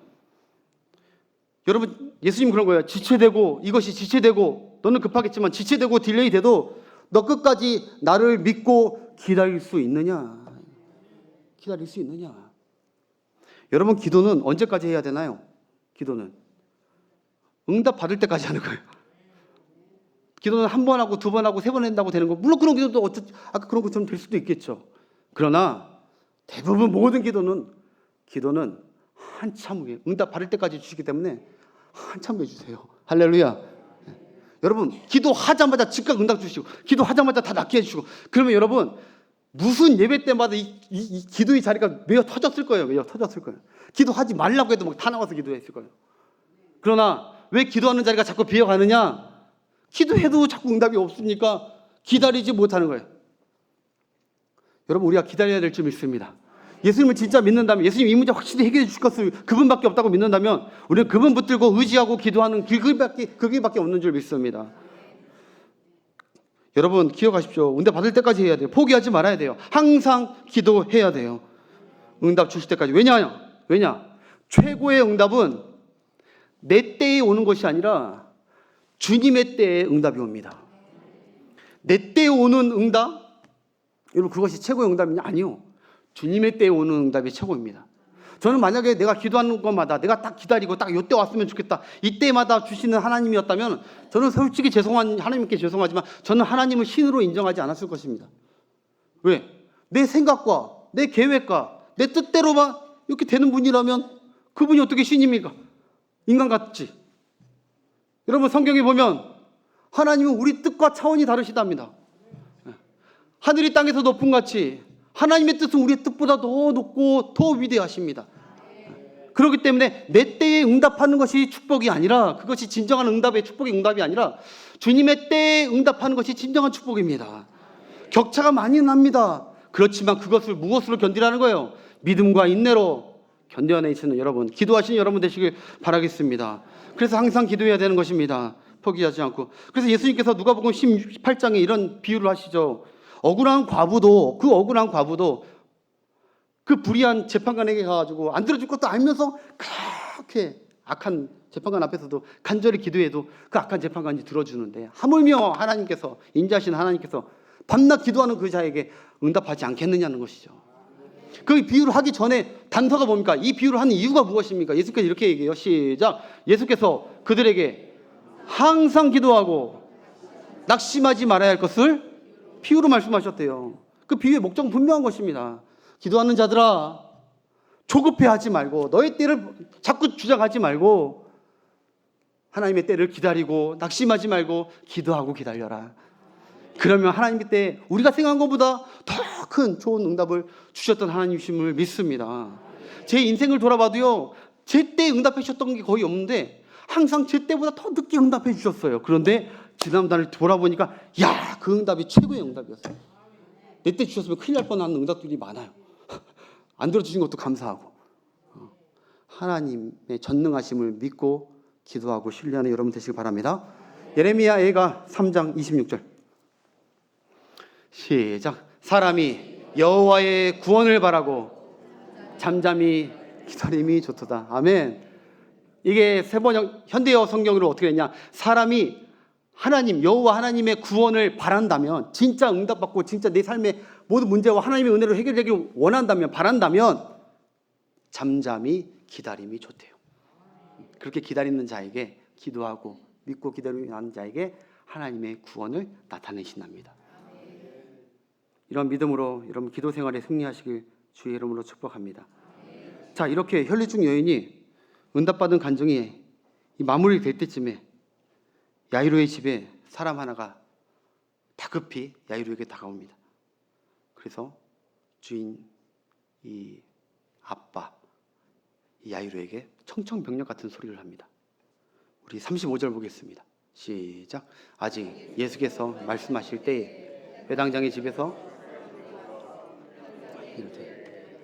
여러분, 예수님 그런 거예요. 지체되고, 이것이 지체되고 너는 급하겠지만 지체되고 딜레이 돼도 너 끝까지 나를 믿고 기다릴 수 있느냐? 기다릴 수 있느냐? 여러분, 기도는 언제까지 해야 되나요? 기도는 응답 받을 때까지 하는 거예요. 기도는 한 번 하고 두 번 하고 세 번 한다고 되는 거. 물론 그런 기도도 아까 그런 것처럼 될 수도 있겠죠. 그러나 대부분 모든 기도는 한참 후에 응답 받을 때까지 주시기 때문에 한참 후에 주세요. 할렐루야. 여러분, 기도하자마자 즉각 응답 주시고 기도하자마자 다 낫게 해주시고 그러면 여러분 무슨 예배 때마다 이 기도의 자리가 메어 터졌을 거예요. 메어 터졌을 거예요. 기도하지 말라고 해도 막 다 나와서 기도했을 거예요. 그러나 왜 기도하는 자리가 자꾸 비어가느냐? 기도해도 자꾸 응답이 없으니까 기다리지 못하는 거예요. 여러분, 우리가 기다려야 될 줄 믿습니다. 예수님을 진짜 믿는다면, 예수님 이 문제 확실히 해결해 주실 것을 그분밖에 없다고 믿는다면 우리는 그분 붙들고 의지하고 기도하는 그게 없는 줄 믿습니다. 여러분, 기억하십시오. 응답 받을 때까지 해야 돼요. 포기하지 말아야 돼요. 항상 기도해야 돼요. 응답 주실 때까지. 왜냐? 최고의 응답은 내 때에 오는 것이 아니라 주님의 때에 응답이 옵니다. 내 때에 오는 응답? 여러분, 그것이 최고의 응답이냐? 아니요. 주님의 때에 오는 응답이 최고입니다. 저는 만약에 내가 기도하는 것마다 내가 딱 기다리고 딱 이때 왔으면 좋겠다, 이때마다 주시는 하나님이었다면 저는 솔직히 하나님께 죄송하지만 저는 하나님을 신으로 인정하지 않았을 것입니다. 왜? 내 생각과 내 계획과 내 뜻대로만 이렇게 되는 분이라면 그분이 어떻게 신입니까? 인간 같지. 여러분, 성경에 보면 하나님은 우리 뜻과 차원이 다르시답니다. 하늘이 땅에서 높은 같이 하나님의 뜻은 우리의 뜻보다 더 높고 더 위대하십니다. 그렇기 때문에 내 때에 응답하는 것이 축복이 아니라, 그것이 진정한 응답의 축복의 응답이 아니라 주님의 때에 응답하는 것이 진정한 축복입니다. 격차가 많이 납니다. 그렇지만 그것을 무엇으로 견디라는 거예요? 믿음과 인내로 견뎌내시는 여러분, 기도하시는 여러분 되시길 바라겠습니다. 그래서 항상 기도해야 되는 것입니다. 포기하지 않고. 그래서 예수님께서 누가복음 18장에 이런 비유를 하시죠. 억울한 과부도 그 불의한 재판관에게 가가지고 안 들어줄 것도 알면서 그렇게 악한 재판관 앞에서도 간절히 기도해도 그 악한 재판관이 들어주는데, 하물며 하나님께서, 인자하신 하나님께서 밤낮 기도하는 그 자에게 응답하지 않겠느냐는 것이죠. 그 비유를 하기 전에 단서가 뭡니까? 이 비유를 하는 이유가 무엇입니까? 예수께서 이렇게 얘기해요. 시작. 예수께서 그들에게 항상 기도하고 낙심하지 말아야 할 것을 비유로 말씀하셨대요. 그 비유의 목적은 분명한 것입니다. 기도하는 자들아, 조급해하지 말고 너의 때를 자꾸 주장하지 말고 하나님의 때를 기다리고 낙심하지 말고 기도하고 기다려라. 그러면 하나님의 때 우리가 생각한 것보다 더 큰 좋은 응답을 주셨던 하나님이심을 믿습니다. 제 인생을 돌아봐도요, 제 때 응답해 주셨던 게 거의 없는데 항상 제 때보다 더 늦게 응답해 주셨어요. 그런데 지난달을 돌아보니까 그 응답이 최고의 응답이었어요. 내 때 주셨으면 큰일 날 뻔한 응답들이 많아요. 안 들어주신 것도 감사하고. 하나님의 전능하심을 믿고 기도하고 신뢰하는 여러분 되시길 바랍니다. 예레미야 애가 3장 26절 시작. 사람이 여호와의 구원을 바라고 잠잠히 기다림이 좋도다. 아멘. 이게 세번역 현대어 성경으로 어떻게 했냐? 사람이 하나님, 여호와 하나님의 구원을 바란다면, 진짜 응답받고 진짜 내 삶의 모든 문제와 하나님의 은혜로 해결되기를 원한다면, 바란다면 잠잠히 기다림이 좋대요. 그렇게 기다리는 자에게, 기도하고 믿고 기다리는 자에게 하나님의 구원을 나타내신답니다. 이런 믿음으로 여러분 기도 생활에 승리하시길 주의 이름으로 축복합니다. 자, 이렇게 혈류증 여인이 응답받은 간증이 마무리될 때쯤에 야이로의 집에 사람 하나가 다급히 야이로에게 다가옵니다. 그래서 주인 이 아빠 이 야이로에게 청청병력 같은 소리를 합니다. 우리 35절 보겠습니다. 시작. 아직 예수께서 말씀하실 때에 회당장의 집에서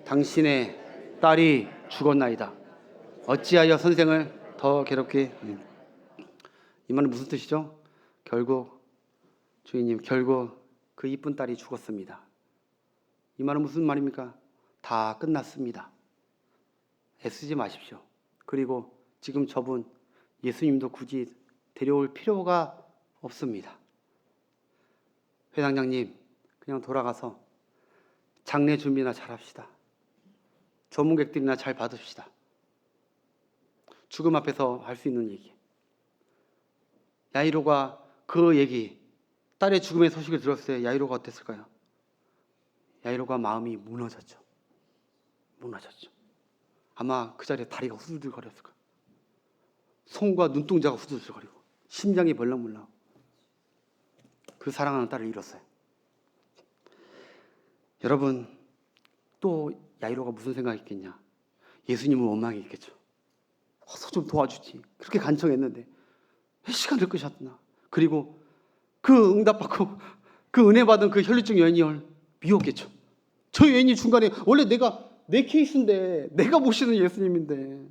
당신의 딸이 죽었나이다. 어찌하여 선생을 더 괴롭게. 이 말은 무슨 뜻이죠? 주인님, 결국 그 이쁜 딸이 죽었습니다. 이 말은 무슨 말입니까? 다 끝났습니다. 애쓰지 마십시오. 그리고 지금 저분 예수님도 굳이 데려올 필요가 없습니다. 회장장님, 그냥 돌아가서 장례 준비나 잘합시다. 조문객들이나 잘 받읍시다. 죽음 앞에서 할 수 있는 얘기. 야이로가 그 얘기, 딸의 죽음의 소식을 들었을 때 야이로가 어땠을까요? 야이로가 마음이 무너졌죠. 아마 그 자리에 다리가 후들거렸을 거예요. 손과 눈동자가 후들거리고 심장이 벌렁벌렁. 그 사랑하는 딸을 잃었어요. 여러분, 또 야이로가 무슨 생각했겠냐? 예수님을 원망했겠죠. 어서 좀 도와주지. 그렇게 간청했는데 왜 시간을 끄셨나? 그리고 그 응답받고 그 은혜 받은 그 혈류증 여인을 미웠겠죠. 저 여인이 중간에 원래 내 케이스인데 내가 모시는 예수님인데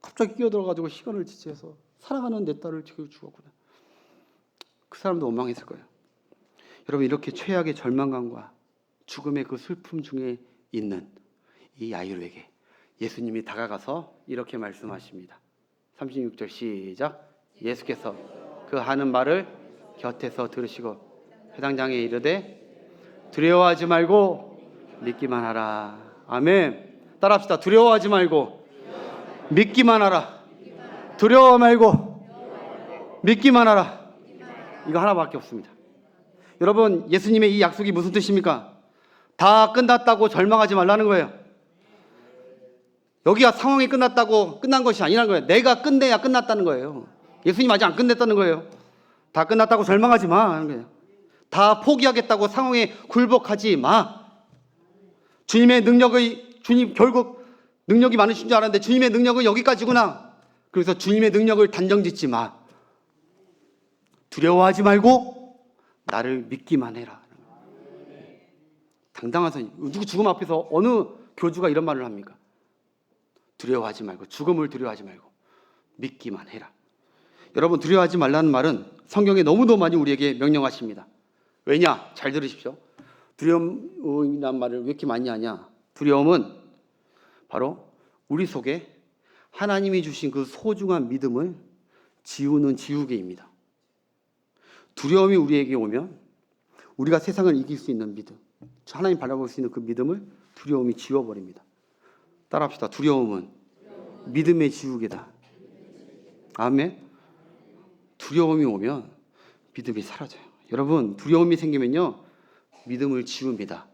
갑자기 끼어들어가지고 시간을 지체해서 사랑하는 내 딸을 죽었구나. 그 사람도 원망했을 거예요. 여러분, 이렇게 최악의 절망감과 죽음의 그 슬픔 중에 있는 이 야이로에게 예수님이 다가가서 이렇게 말씀하십니다. 36절 시작. 예수께서 그 하는 말을 곁에서 들으시고 회당장에 이르되 두려워하지 말고 믿기만 하라. 아멘. 따라합시다. 두려워하지 말고 믿기만 하라. 두려워 말고 믿기만 하라. 이거 하나밖에 없습니다. 여러분, 예수님의 이 약속이 무슨 뜻입니까? 다 끝났다고 절망하지 말라는 거예요. 여기가 상황이 끝났다고 끝난 것이 아니라는 거예요. 내가 끝내야 끝났다는 거예요. 예수님 아직 안 끝냈다는 거예요. 다 끝났다고 절망하지 마 하는 거예요. 다 포기하겠다고 상황에 굴복하지 마. 주님 결국 능력이 많으신 줄 알았는데 주님의 능력은 여기까지구나. 그래서 주님의 능력을 단정짓지 마. 두려워하지 말고 나를 믿기만 해라. 당당한 선임. 누구 죽음 앞에서 어느 교주가 이런 말을 합니까? 두려워하지 말고, 죽음을 두려워하지 말고 믿기만 해라. 여러분, 두려워하지 말라는 말은 성경에 너무도 많이 우리에게 명령하십니다. 왜냐? 잘 들으십시오. 두려움이란 말을 왜 이렇게 많이 하냐? 두려움은 바로 우리 속에 하나님이 주신 그 소중한 믿음을 지우는 지우개입니다. 두려움이 우리에게 오면 우리가 세상을 이길 수 있는 믿음, 하나님 바라볼 수 있는 그 믿음을 두려움이 지워버립니다. 따라합시다. 두려움은 믿음의 지우개다. 아멘. 두려움이 오면 믿음이 사라져요. 여러분, 두려움이 생기면요 믿음을 지웁니다.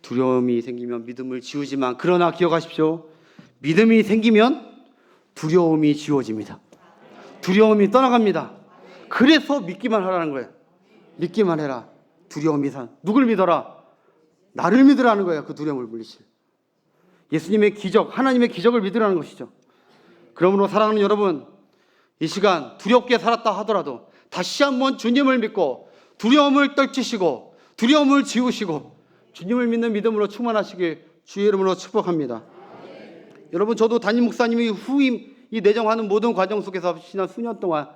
두려움이 생기면 믿음을 지우지만, 그러나 기억하십시오. 믿음이 생기면 두려움이 지워집니다. 두려움이 떠나갑니다. 그래서 믿기만 하라는 거예요. 믿기만 해라. 두려움이 누굴 믿어라? 나를 믿으라는 거예요. 그 두려움을 물리칠. 예수님의 기적, 하나님의 기적을 믿으라는 것이죠. 그러므로 사랑하는 여러분, 이 시간 두렵게 살았다 하더라도 다시 한번 주님을 믿고 두려움을 떨치시고 두려움을 지우시고 주님을 믿는 믿음으로 충만하시길 주의 이름으로 축복합니다. 여러분, 저도 담임 목사님이 후임 이 내정하는 모든 과정 속에서 지난 수년 동안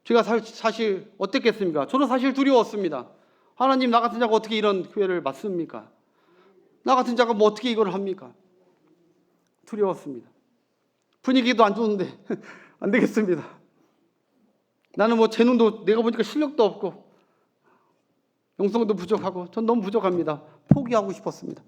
제가 사실 어땠겠습니까? 저도 사실 두려웠습니다. 하나님, 나 같은 자가 어떻게 이런 교회를 맡습니까? 나 같은 자가 뭐 어떻게 이걸 합니까? 두려웠습니다. 분위기도 안 좋은데 안 되겠습니다. 나는 뭐 재능도 내가 보니까 실력도 없고 영성도 부족하고 전 너무 부족합니다. 포기하고 싶었습니다.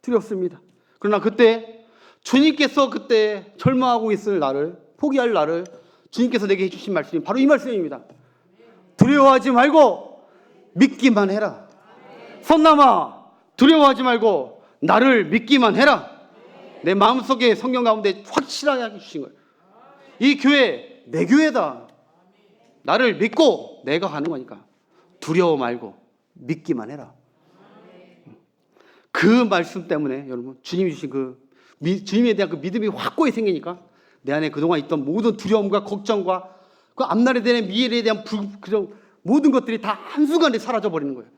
두렵습니다. 그러나 그때 주님께서 그때 절망하고 있을 나를, 포기할 나를 주님께서 내게 해주신 말씀이 바로 이 말씀입니다. 두려워하지 말고 믿기만 해라. 선남아, 두려워하지 말고 나를 믿기만 해라. 내 마음속에 성경 가운데 확실하게 주신 거예요. 이 교회 내 교회다. 나를 믿고 내가 가는 거니까 두려워 말고 믿기만 해라. 그 말씀 때문에 여러분, 주님이 주신 주님에 대한 그 믿음이 확고히 생기니까 내 안에 그동안 있던 모든 두려움과 걱정과 그 앞날에 대한 미래에 대한 모든 것들이 다 한순간에 사라져 버리는 거예요.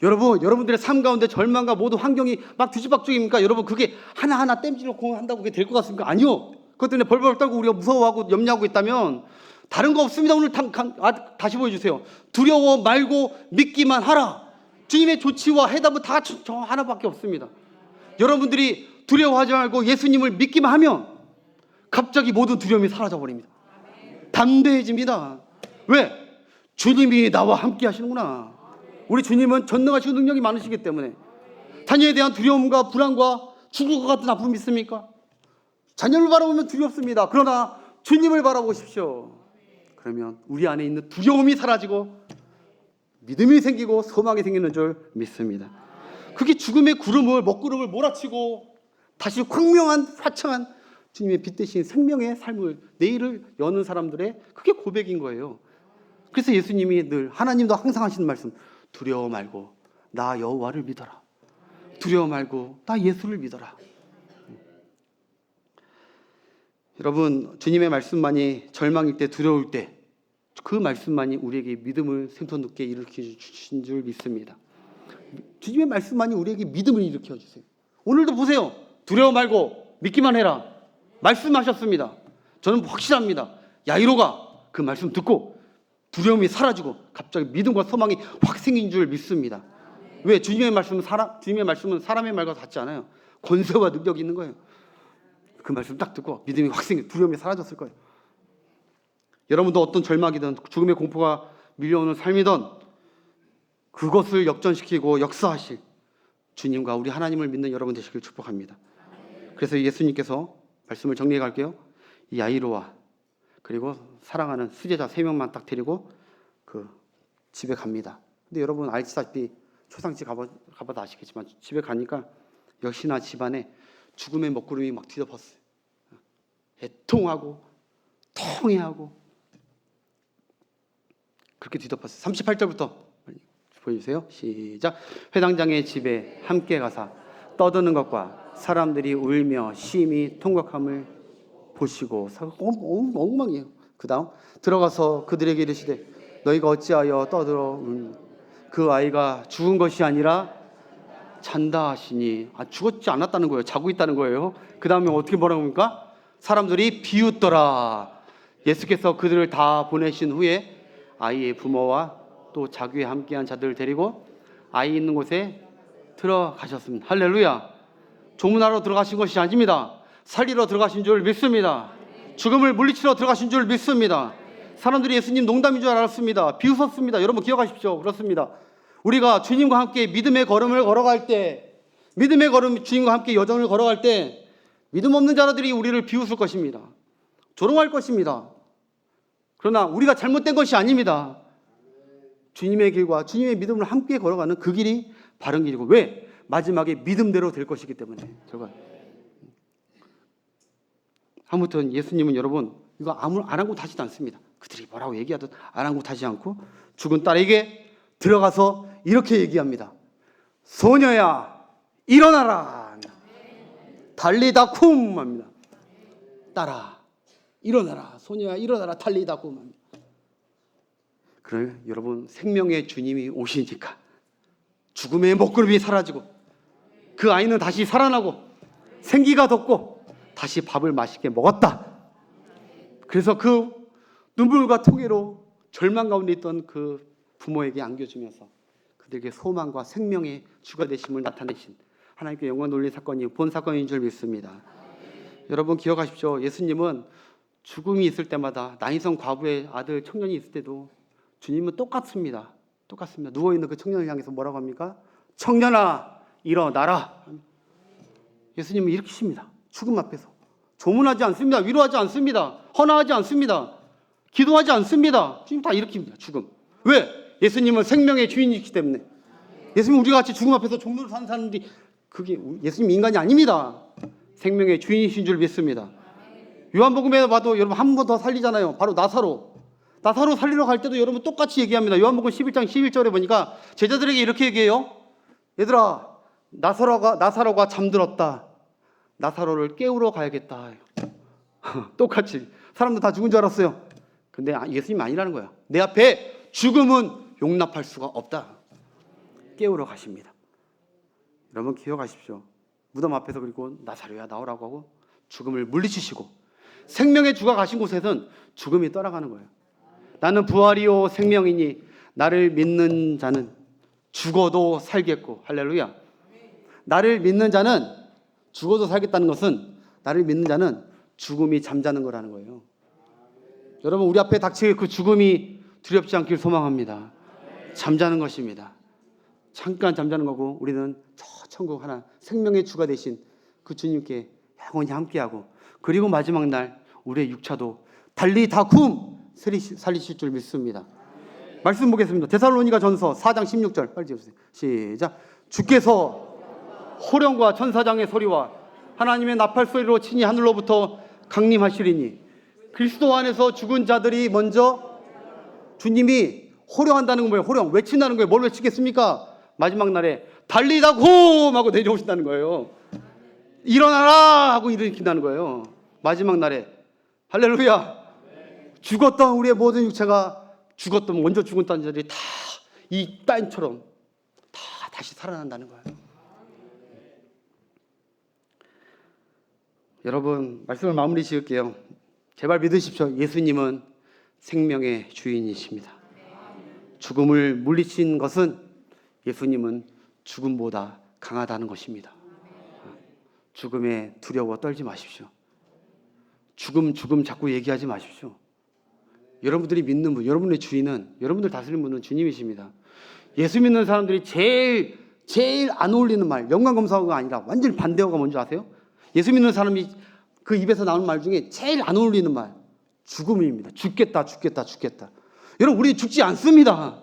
여러분들의 삶 가운데 절망과 모든 환경이 막 뒤집박죽입니까? 여러분, 그게 하나하나 땜질로 한다고 그게 될 것 같습니까? 아니요. 그것 때문에 벌벌 떨고 우리가 무서워하고 염려하고 있다면 다른 거 없습니다. 오늘 다시 보여주세요. 두려워 말고 믿기만 하라. 주님의 조치와 해답은 다 저 하나밖에 없습니다. 여러분들이 두려워하지 말고 예수님을 믿기만 하면 갑자기 모든 두려움이 사라져 버립니다. 담대해집니다. 왜? 주님이 나와 함께 하시는구나. 우리 주님은 전능하시고 능력이 많으시기 때문에. 자녀에 대한 두려움과 불안과 죽을 것 같은 아픔이 있습니까? 자녀를 바라보면 두렵습니다. 그러나 주님을 바라보십시오. 그러면 우리 안에 있는 두려움이 사라지고 믿음이 생기고 소망이 생기는 줄 믿습니다. 그게 죽음의 구름을 먹구름을 몰아치고 다시 광명한 화창한 주님의 빛 대신 생명의 삶을 내일을 여는 사람들의 그게 고백인 거예요. 그래서 예수님이 늘 하나님도 항상 하시는 말씀, 두려워 말고 나 여호와를 믿어라. 두려워 말고 나 예수를 믿어라. 여러분, 주님의 말씀만이 절망일 때 두려울 때 그 말씀만이 우리에게 믿음을 샘솟게 일으켜 주신 줄 믿습니다. 주님의 말씀만이 우리에게 믿음을 일으켜 주세요. 오늘도 보세요. 두려워 말고 믿기만 해라. 말씀하셨습니다. 저는 확실합니다. 야이로가 그 말씀 듣고 두려움이 사라지고 갑자기 믿음과 소망이 확 생긴 줄 믿습니다. 왜? 주님의 말씀은 사람의 말과 같지 않아요. 권세와 능력이 있는 거예요. 그 말씀 딱 듣고 믿음이 확 생겨 두려움이 사라졌을 거예요. 여러분도 어떤 절망이든 죽음의 공포가 밀려오는 삶이든 그것을 역전시키고 역사하실 주님과 우리 하나님을 믿는 여러분 되시길 축복합니다. 그래서 예수님께서 말씀을 정리해 갈게요. 이 야이로와 그리고 사랑하는 수제자 3명만 딱 데리고 그 집에 갑니다. 근데 여러분 알다시피 초상집 가봐도 아시겠지만 집에 가니까 역시나 집안에 죽음의 먹구름이 막 뒤덮었어요. 애통하고 통해하고 그렇게 뒤덮었어요. 38절부터 보여주세요. 시작. 회당장의 집에 함께 가사 떠드는 것과 사람들이 울며 심히 통곡함을 보시고 엉망이에요. 그 다음 들어가서 그들에게 이르시되 너희가 어찌하여 떠들어 그 아이가 죽은 것이 아니라 잔다 하시니 죽었지 않았다는 거예요. 자고 있다는 거예요. 그 다음에 어떻게 뭐라고 합니까? 사람들이 비웃더라. 예수께서 그들을 다 보내신 후에 아이의 부모와 또 자기와 함께한 자들을 데리고 아이 있는 곳에 들어가셨습니다. 할렐루야. 조문하러 들어가신 것이 아닙니다. 살리러 들어가신 줄 믿습니다. 죽음을 물리치러 들어가신 줄 믿습니다. 사람들이 예수님 농담인 줄 알았습니다. 비웃었습니다. 여러분 기억하십시오. 그렇습니다. 우리가 주님과 함께 믿음의 걸음을 걸어갈 때, 믿음의 걸음, 주님과 함께 여정을 걸어갈 때 믿음 없는 자들이 우리를 비웃을 것입니다. 조롱할 것입니다. 그러나 우리가 잘못된 것이 아닙니다. 주님의 길과 주님의 믿음을 함께 걸어가는 그 길이 바른 길이고, 왜? 마지막에 믿음대로 될 것이기 때문에. 아무튼 예수님은 여러분 이거 안 하고 타지도 않습니다. 그들이 뭐라고 얘기하든 안 하고 타지 않고 죽은 딸에게 들어가서 이렇게 얘기합니다. 소녀야 일어나라. 달리다 쿰 합니다. 딸아 일어나라. 소녀야 일어나라. 달리다 쿰 합니다. 그래 여러분 생명의 주님이 오시니까 죽음의 먹구름이 사라지고 그 아이는 다시 살아나고 생기가 돋고 다시 밥을 맛있게 먹었다. 그래서 그 눈물과 통해로 절망 가운데 있던 그 부모에게 안겨주면서 그들에게 소망과 생명의 주가 되심을 나타내신 하나님께 영광 돌린 사건이 본 사건인 줄 믿습니다. 여러분 기억하십시오. 예수님은 죽음이 있을 때마다 나인성 과부의 아들 청년이 있을 때도 주님은 똑같습니다. 누워있는 그 청년을 향해서 뭐라고 합니까? 청년아 일어나라. 예수님은 일으키십니다. 죽음 앞에서 조문하지 않습니다. 위로하지 않습니다. 헌화하지 않습니다. 기도하지 않습니다. 주님 다 일으킵니다. 죽음. 왜? 예수님은 생명의 주인이시기 때문에. 예수님 우리가 같이 죽음 앞에서 종로를 사는 사람들이 그게 예수님 인간이 아닙니다. 생명의 주인이신 줄 믿습니다. 요한복음에 봐도 여러분 한 번 더 살리잖아요. 바로 나사로 살리러 갈 때도 여러분 똑같이 얘기합니다. 요한복음 11장 11절에 보니까 제자들에게 이렇게 얘기해요. 얘들아 나사로가 잠들었다. 나사로를 깨우러 가야겠다. 똑같이 사람들 다 죽은 줄 알았어요. 근데 예수님 아니라는 거야. 내 앞에 죽음은 용납할 수가 없다. 깨우러 가십니다. 여러분 기억하십시오. 무덤 앞에서 그리고 나사로야 나오라고 하고 죽음을 물리치시고 생명의 주가 가신 곳에서는 죽음이 떠나가는 거예요. 나는 부활이요 생명이니 나를 믿는 자는 죽어도 살겠고. 할렐루야. 나를 믿는 자는 죽어도 살겠다는 것은 나를 믿는 자는 죽음이 잠자는 거라는 거예요. 여러분 우리 앞에 닥칠 그 죽음이 두렵지 않길 소망합니다. 잠자는 것입니다. 잠깐 잠자는 거고 우리는 저 천국 하나 생명의 주가 되신 그 주님께 영원히 함께하고 그리고 마지막 날 우리의 육차도 달리 다 살리실 줄 믿습니다. 말씀 보겠습니다. 데살로니가전서 4장 16절 빨리 읽으세요. 시작. 주께서 호령과 천사장의 소리와 하나님의 나팔 소리로 친히 하늘로부터 강림하시리니 그리스도 안에서 죽은 자들이 먼저 주님이 호령한다는 건 뭐예요? 호령 외친다는 거예요. 뭘 외치겠습니까? 마지막 날에 달리다 곰 하고 내려오신다는 거예요. 일어나라 하고 일으킨다는 거예요. 마지막 날에 할렐루야. 죽었던 우리의 모든 육체가 죽었던 먼저 죽은 자들이 다 이 땅처럼 다 다시 살아난다는 거예요. 여러분 말씀을 마무리 지을게요. 제발 믿으십시오. 예수님은 생명의 주인이십니다. 죽음을 물리친 것은 예수님은 죽음보다 강하다는 것입니다. 죽음에 두려워 떨지 마십시오. 죽음 자꾸 얘기하지 마십시오. 여러분들이 믿는 분, 여러분의 주인은, 여러분들 다스리는 분은 주님이십니다. 예수 믿는 사람들이 제일 안 어울리는 말, 연관검사가 아니라 완전히 반대어가 뭔지 아세요? 예수 믿는 사람이 그 입에서 나오는 말 중에 제일 안 어울리는 말, 죽음입니다. 죽겠다. 여러분, 우리 죽지 않습니다.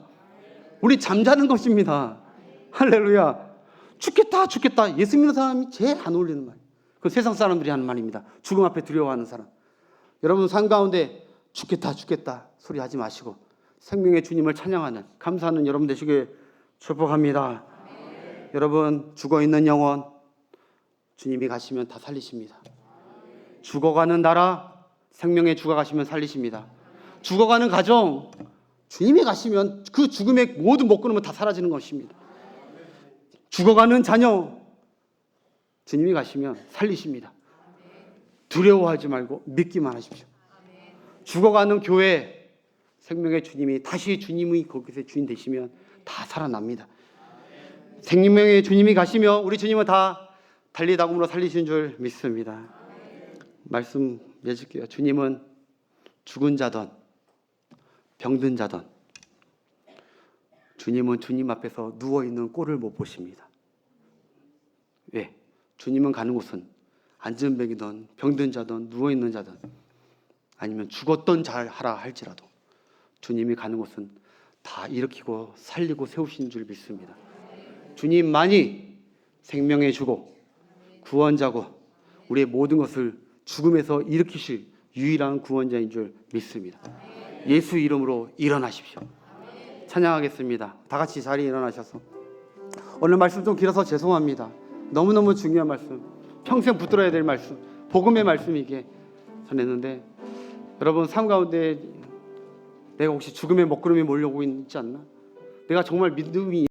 우리 잠자는 것입니다. 할렐루야. 죽겠다. 예수 믿는 사람이 제일 안 어울리는 말. 그 세상 사람들이 하는 말입니다. 죽음 앞에 두려워하는 사람. 여러분 삶 가운데 죽겠다 소리 하지 마시고 생명의 주님을 찬양하는 감사하는 여러분 되시길 축복합니다. 여러분 죽어있는 영혼 주님이 가시면 다 살리십니다. 죽어가는 나라 생명의 주가 가시면 살리십니다. 죽어가는 가정 주님이 가시면 그 죽음의 모든 먹구름은 다 사라지는 것입니다. 죽어가는 자녀 주님이 가시면 살리십니다. 두려워하지 말고 믿기만 하십시오. 죽어가는 교회 생명의 주님이 다시 주님이 거기서 주인 되시면 다 살아납니다. 생명의 주님이 가시면 우리 주님은 다 달리다금으로 살리신 줄 믿습니다. 말씀 맺을게요. 주님은 죽은 자든 병든 자든 주님은 주님 앞에서 누워있는 꼴을 못 보십니다. 왜? 주님은 가는 곳은 안전병이든 병든 자든 누워있는 자든 아니면 죽었던 잘 하라 할지라도 주님이 가는 곳은 다 일으키고 살리고 세우신 줄 믿습니다. 주님만이 생명의 주고 구원자고 우리의 모든 것을 죽음에서 일으키실 유일한 구원자인 줄 믿습니다. 예수 이름으로 일어나십시오. 찬양하겠습니다. 다 같이 자리에 일어나셔서 오늘 말씀 좀 길어서 죄송합니다. 너무너무 중요한 말씀, 평생 붙들어야 될 말씀, 복음의 말씀이기에 전했는데 여러분 삶 가운데 내가 혹시 죽음의 먹구름이 몰려오고 있지 않나? 내가 정말 믿음이